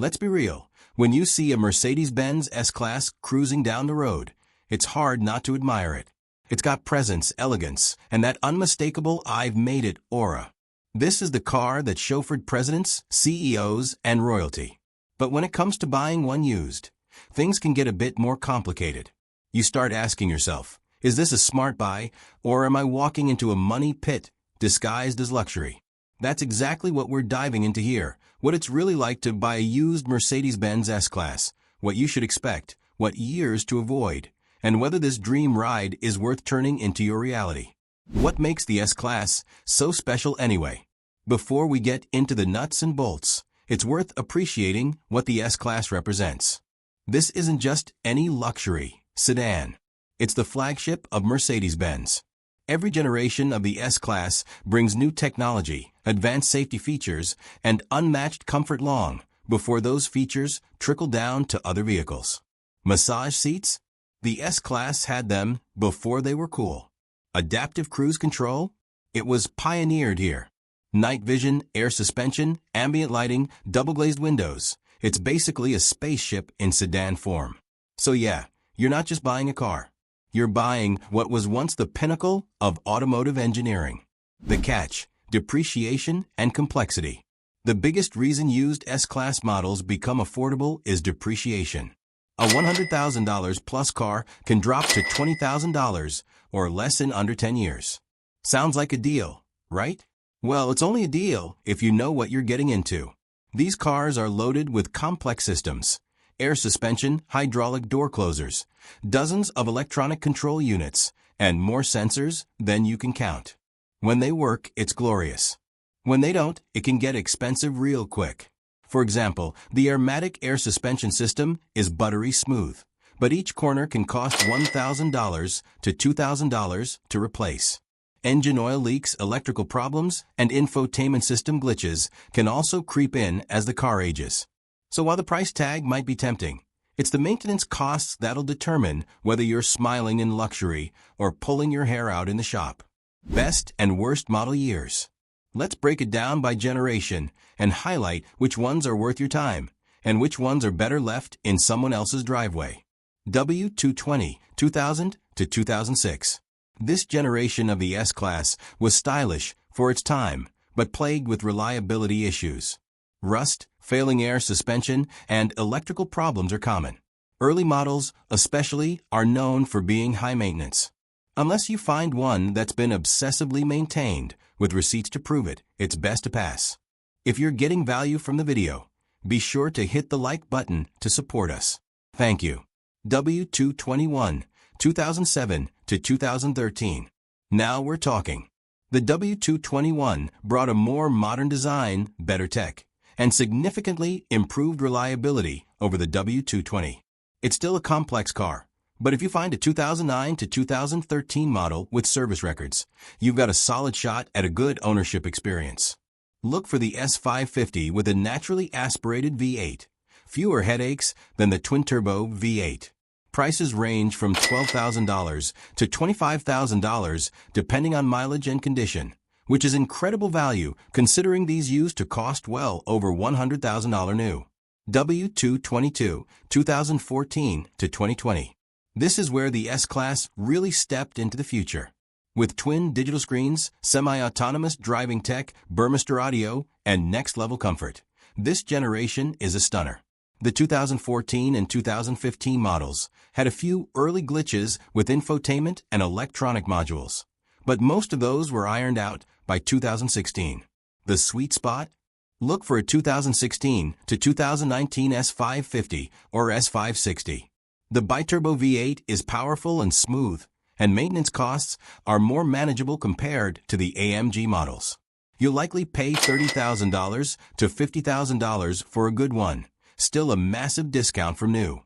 Let's be real. When you see a Mercedes-Benz S-Class cruising down the road, it's hard not to admire it. It's got presence, elegance, and that unmistakable "I've made it" aura. This is the car that chauffeured presidents, CEOs, and royalty. But when it comes to buying one used, things can get a bit more complicated. You start asking yourself, is this a smart buy, or am I walking into a money pit disguised as luxury? That's exactly what we're diving into here, what it's really like to buy a used Mercedes-Benz S-Class, what you should expect, what years to avoid, and whether this dream ride is worth turning into your reality. What makes the S-Class so special anyway? Before we get into the nuts and bolts, it's worth appreciating what the S-Class represents. This isn't just any luxury sedan. It's the flagship of Mercedes-Benz. Every generation of the S-Class brings new technology, advanced safety features, and unmatched comfort long before those features trickle down to other vehicles. Massage seats? The S-Class had them before they were cool. Adaptive cruise control? It was pioneered here. Night vision, air suspension, ambient lighting, double-glazed windows. It's basically a spaceship in sedan form. So yeah, you're not just buying a car. You're buying what was once the pinnacle of automotive engineering. The catch: depreciation and complexity. The biggest reason used S-Class models become affordable is depreciation. A $100,000 plus car can drop to $20,000 or less in under 10 years. Sounds like a deal, right? Well, it's only a deal if you know what you're getting into. These cars are loaded with complex systems: air suspension, hydraulic door closers, dozens of electronic control units, and more sensors than you can count. When they work, it's glorious. When they don't, it can get expensive real quick. For example, the Airmatic air suspension system is buttery smooth, but each corner can cost $1,000 to $2,000 to replace. Engine oil leaks, electrical problems, and infotainment system glitches can also creep in as the car ages. So while the price tag might be tempting, it's the maintenance costs that'll determine whether you're smiling in luxury or pulling your hair out in the shop. Best and worst model years. Let's break it down by generation and highlight which ones are worth your time and which ones are better left in someone else's driveway. W220, 2000 to 2006. This generation of the S-Class was stylish for its time, but plagued with reliability issues. Rust, failing air suspension, and electrical problems are common. Early models, especially, are known for being high maintenance. Unless you find one that's been obsessively maintained, with receipts to prove it, it's best to pass. If you're getting value from the video, be sure to hit the like button to support us. Thank you. W221, 2007 to 2013. Now we're talking. The W221 brought a more modern design, better tech, and significantly improved reliability over the W220. It's still a complex car, but if you find a 2009 to 2013 model with service records, you've got a solid shot at a good ownership experience. Look for the S550 with a naturally aspirated V8. Fewer headaches than the twin-turbo V8. Prices range from $12,000 to $25,000 depending on mileage and condition, which is incredible value considering these used to cost well over $100,000 new. W222, 2014 to 2020. This is where the S-Class really stepped into the future. With twin digital screens, semi-autonomous driving tech, Burmester audio, and next-level comfort, this generation is a stunner. The 2014 and 2015 models had a few early glitches with infotainment and electronic modules, but most of those were ironed out by 2016. The sweet spot? Look for a 2016 to 2019 S550 or S560. The biturbo V8 is powerful and smooth, and maintenance costs are more manageable compared to the AMG models. You'll likely pay $30,000 to $50,000 for a good one, still a massive discount from new.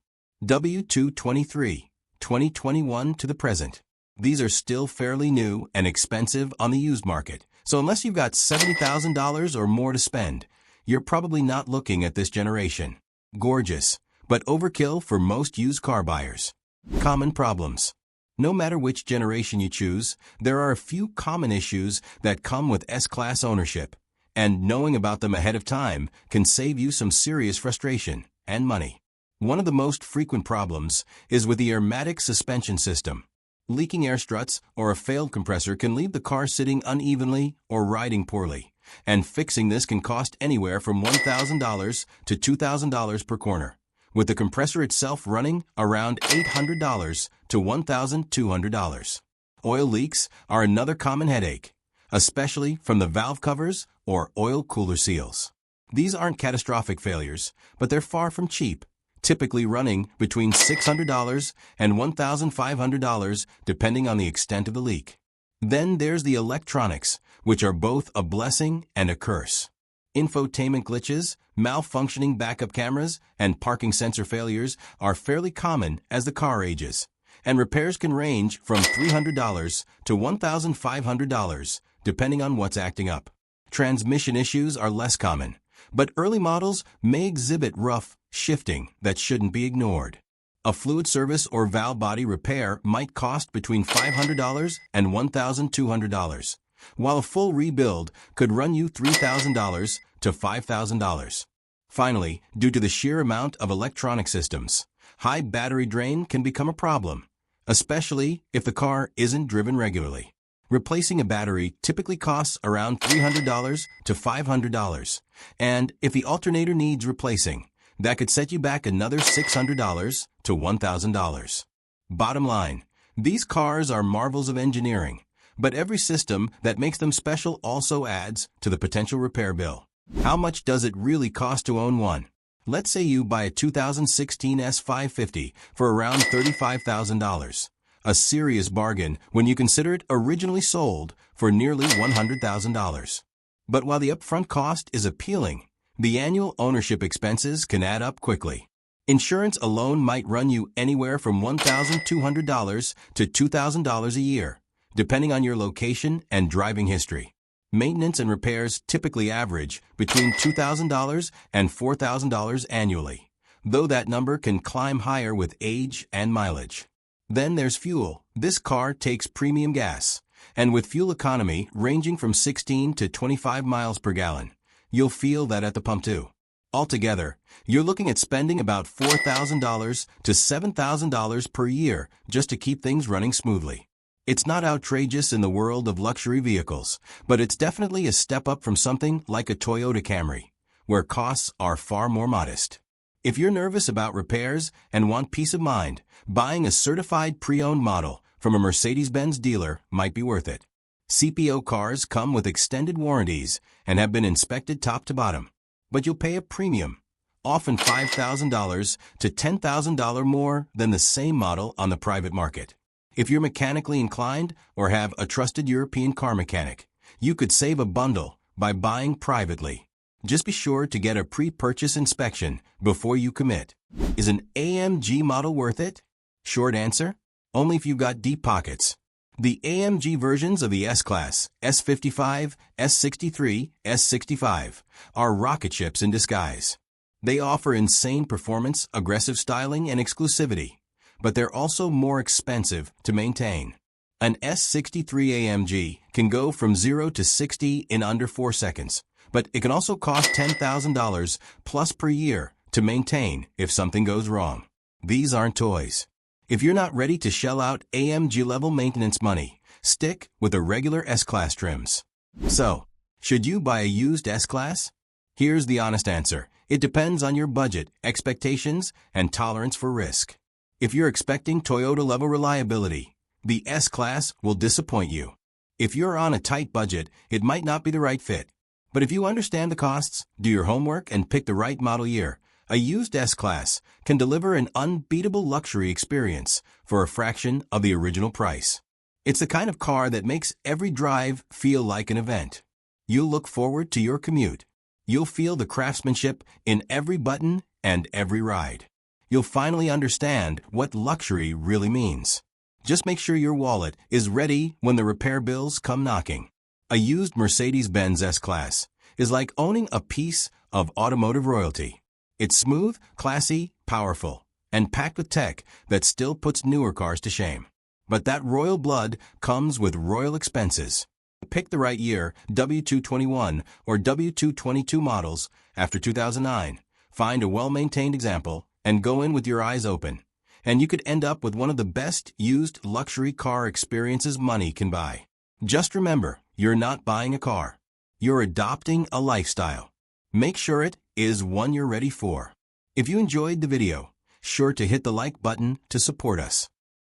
W223, 2021 to the present. These are still fairly new and expensive on the used market, so unless you've got $70,000 or more to spend, you're probably not looking at this generation. Gorgeous, but overkill for most used car buyers. Common problems. No matter which generation you choose, there are a few common issues that come with S-Class ownership, and knowing about them ahead of time can save you some serious frustration and money. One of the most frequent problems is with the airmatic suspension system. Leaking air struts or a failed compressor can leave the car sitting unevenly or riding poorly, and fixing this can cost anywhere from $1,000 to $2,000 per corner, with the compressor itself running around $800 to $1,200. Oil leaks are another common headache, especially from the valve covers or oil cooler seals. These aren't catastrophic failures, but they're far from cheap, typically running between $600 and $1,500 depending on the extent of the leak. Then there's the electronics, which are both a blessing and a curse. Infotainment glitches, malfunctioning backup cameras, and parking sensor failures are fairly common as the car ages, and repairs can range from $300 to $1,500 depending on what's acting up. Transmission issues are less common, but early models may exhibit rough shifting that shouldn't be ignored. A fluid service or valve body repair might cost between $500 and $1,200, while a full rebuild could run you $3,000 to $5,000. Finally, due to the sheer amount of electronic systems, high battery drain can become a problem, especially if the car isn't driven regularly. Replacing a battery typically costs around $300 to $500, and if the alternator needs replacing, that could set you back another $600 to $1,000. Bottom line, these cars are marvels of engineering, but every system that makes them special also adds to the potential repair bill. How much does it really cost to own one? Let's say you buy a 2016 S550 for around $35,000. A serious bargain when you consider it originally sold for nearly $100,000. But while the upfront cost is appealing, the annual ownership expenses can add up quickly. Insurance alone might run you anywhere from $1,200 to $2,000 a year, depending on your location and driving history. Maintenance and repairs typically average between $2,000 and $4,000 annually, though that number can climb higher with age and mileage. Then there's fuel. This car takes premium gas, and with fuel economy ranging from 16 to 25 miles per gallon, you'll feel that at the pump too. Altogether, you're looking at spending about $4,000 to $7,000 per year just to keep things running smoothly. It's not outrageous in the world of luxury vehicles, but it's definitely a step up from something like a Toyota Camry, where costs are far more modest. If you're nervous about repairs and want peace of mind, buying a certified pre-owned model from a Mercedes-Benz dealer might be worth it. CPO cars come with extended warranties and have been inspected top to bottom, but you'll pay a premium, often $5,000 to $10,000 more than the same model on the private market. If you're mechanically inclined or have a trusted European car mechanic, you could save a bundle by buying privately. Just be sure to get a pre-purchase inspection before you commit. Is an AMG model worth it? Short answer, only if you've got deep pockets. The AMG versions of the S-Class, S55, S63, S65 are rocket ships in disguise. They offer insane performance, aggressive styling, and exclusivity, but they're also more expensive to maintain. An S63 AMG can go from 0 to 60 in under 4 seconds, but it can also cost $10,000 plus per year to maintain if something goes wrong. These aren't toys. If you're not ready to shell out AMG-level maintenance money, stick with the regular S-Class trims. So, should you buy a used S-Class? Here's the honest answer. It depends on your budget, expectations, and tolerance for risk. If you're expecting Toyota-level reliability, the S-Class will disappoint you. If you're on a tight budget, it might not be the right fit. But if you understand the costs, do your homework, and pick the right model year, a used S-Class can deliver an unbeatable luxury experience for a fraction of the original price. It's the kind of car that makes every drive feel like an event. You'll look forward to your commute. You'll feel the craftsmanship in every button and every ride. You'll finally understand what luxury really means. Just make sure your wallet is ready when the repair bills come knocking. A used Mercedes-Benz S-Class is like owning a piece of automotive royalty. It's smooth, classy, powerful, and packed with tech that still puts newer cars to shame. But that royal blood comes with royal expenses. Pick the right year, W221 or W222 models after 2009. Find a well-maintained example and go in with your eyes open. And you could end up with one of the best used luxury car experiences money can buy. Just remember, you're not buying a car. You're adopting a lifestyle. Make sure it is one you're ready for. If you enjoyed the video, sure to hit the like button to support us.